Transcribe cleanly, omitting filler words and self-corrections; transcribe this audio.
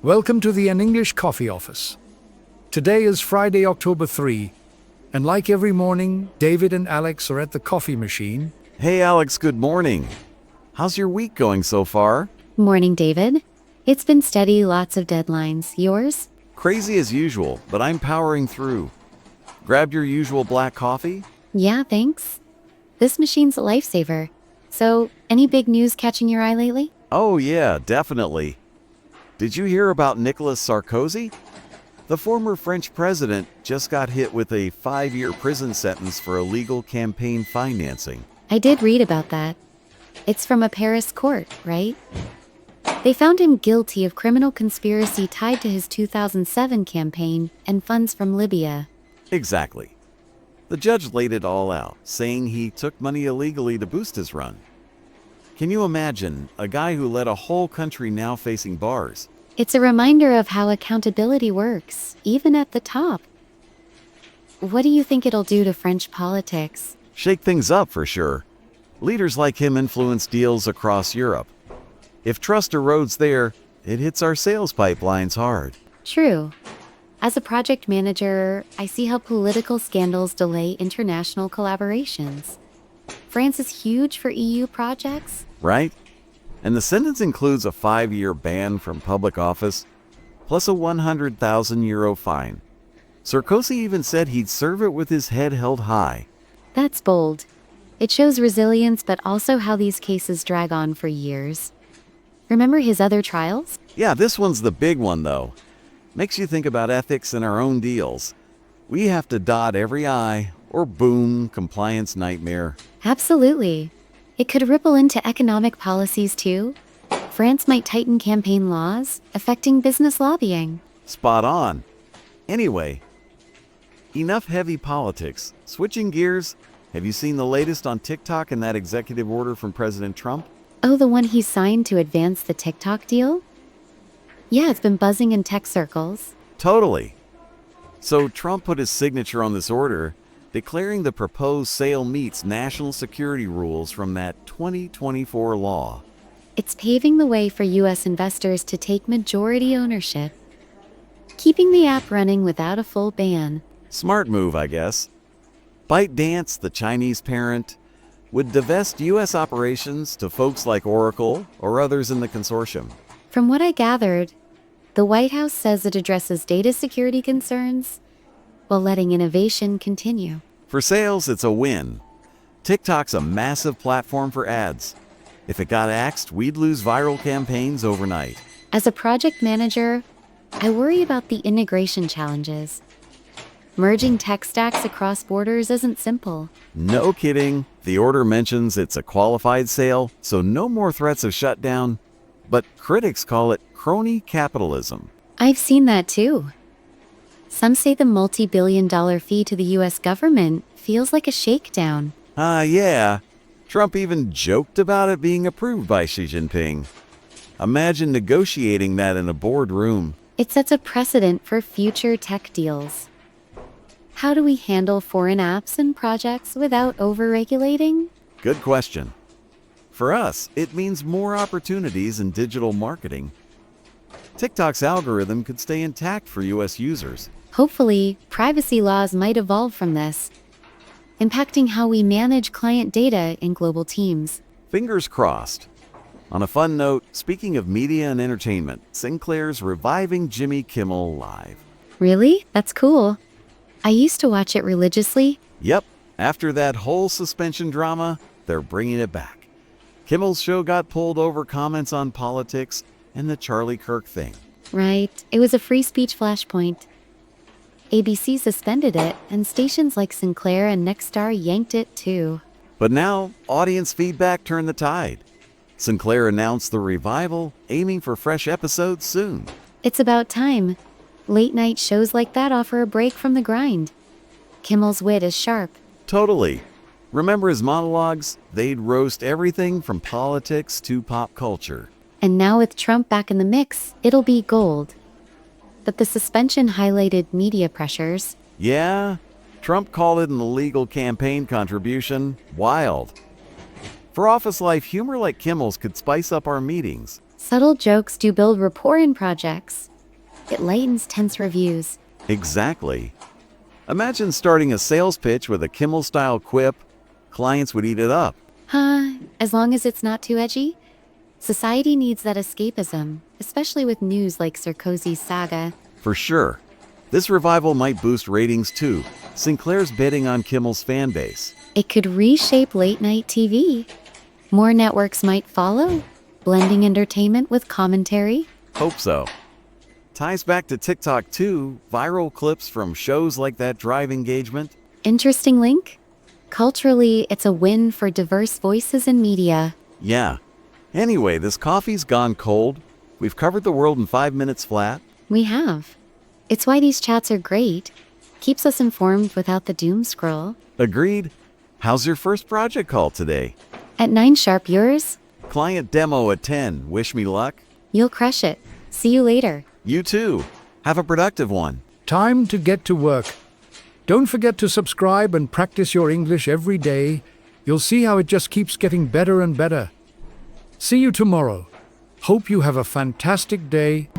Welcome to the An English Coffee Office. Today is Friday, October 3, and like every morning, David and Alex are at the coffee machine. Hey Alex, good morning. How's your week going so far? Morning, David. It's been steady, lots of deadlines. Yours? Crazy as usual, but I'm powering through. Grabbed your usual black coffee? Yeah, thanks. This machine's a lifesaver. So, any big news catching your eye lately? Oh yeah, definitely. Did you hear about Nicolas Sarkozy? The former French president just got hit with a 5-year prison sentence for illegal campaign financing. I did read about that. It's from a Paris court, right? They found him guilty of criminal conspiracy tied to his 2007 campaign and funds from Libya. Exactly. The judge laid it all out, saying he took money illegally to boost his run. Can you imagine a guy who led a whole country now facing bars? It's a reminder of how accountability works, even at the top. What do you think it'll do to French politics? Shake things up for sure. Leaders like him influence deals across Europe. If trust erodes there, it hits our sales pipelines hard. True. As a project manager, I see how political scandals delay international collaborations. France is huge for EU projects. Right? And the sentence includes a 5-year ban from public office, plus a €100,000 fine. Sarkozy even said he'd serve it with his head held high. That's bold. It shows resilience, but also how these cases drag on for years. Remember his other trials? Yeah, this one's the big one, though. Makes you think about ethics in our own deals. We have to dot every I, or boom, compliance nightmare. Absolutely. It could ripple into economic policies too. France might tighten campaign laws, affecting business lobbying. Spot on. Anyway, enough heavy politics. Switching gears, have you seen the latest on TikTok and that executive order from President Trump? Oh, the one he signed to advance the TikTok deal? Yeah, it's been buzzing in tech circles. Totally. So Trump put his signature on this order, declaring the proposed sale meets national security rules from that 2024 law. It's paving the way for U.S. investors to take majority ownership, keeping the app running without a full ban. Smart move, I guess. ByteDance, the Chinese parent, would divest U.S. operations to folks like Oracle or others in the consortium. From what I gathered, the White House says it addresses data security concerns while letting innovation continue. For sales, it's a win. TikTok's a massive platform for ads. If it got axed, we'd lose viral campaigns overnight. As a project manager, I worry about the integration challenges. Merging tech stacks across borders isn't simple. No kidding. The order mentions it's a qualified sale, so no more threats of shutdown. But critics call it crony capitalism. I've seen that too. Some say the multi-billion-dollar fee to the U.S. government feels like a shakedown. Yeah. Trump even joked about it being approved by Xi Jinping. Imagine negotiating that in a boardroom. It sets a precedent for future tech deals. How do we handle foreign apps and projects without over-regulating? Good question. For us, it means more opportunities in digital marketing. TikTok's algorithm could stay intact for U.S. users. Hopefully, privacy laws might evolve from this, impacting how we manage client data in global teams. Fingers crossed. On a fun note, speaking of media and entertainment, Sinclair's reviving Jimmy Kimmel Live. Really? That's cool. I used to watch it religiously. Yep, after that whole suspension drama, they're bringing it back. Kimmel's show got pulled over comments on politics and the Charlie Kirk thing. Right. It was a free speech flashpoint. ABC suspended it, and stations like Sinclair and Nexstar yanked it too. But now, audience feedback turned the tide. Sinclair announced the revival, aiming for fresh episodes soon. It's about time. Late-night shows like that offer a break from the grind. Kimmel's wit is sharp. Totally. Remember his monologues? They'd roast everything from politics to pop culture. And now with Trump back in the mix, it'll be gold. But the suspension highlighted media pressures. Yeah, Trump called it an illegal campaign contribution. Wild. For office life, humor like Kimmel's could spice up our meetings. Subtle jokes do build rapport in projects. It lightens tense reviews. Exactly. Imagine starting a sales pitch with a Kimmel-style quip. Clients would eat it up. As long as it's not too edgy. Society needs that escapism, especially with news like Sarkozy's saga. For sure. This revival might boost ratings too. Sinclair's betting on Kimmel's fan base. It could reshape late-night TV. More networks might follow, blending entertainment with commentary. Hope so. Ties back to TikTok too. Viral clips from shows like that drive engagement. Interesting link? Culturally, it's a win for diverse voices in media. Yeah. Anyway, this coffee's gone cold. We've covered the world in 5 minutes flat. We have. It's why these chats are great. Keeps us informed without the doom scroll. Agreed. How's your first project call today? At 9 sharp, yours? Client demo at 10. Wish me luck. You'll crush it. See you later. You too. Have a productive one. Time to get to work. Don't forget to subscribe and practice your English every day. You'll see how it just keeps getting better and better. See you tomorrow. Hope you have a fantastic day.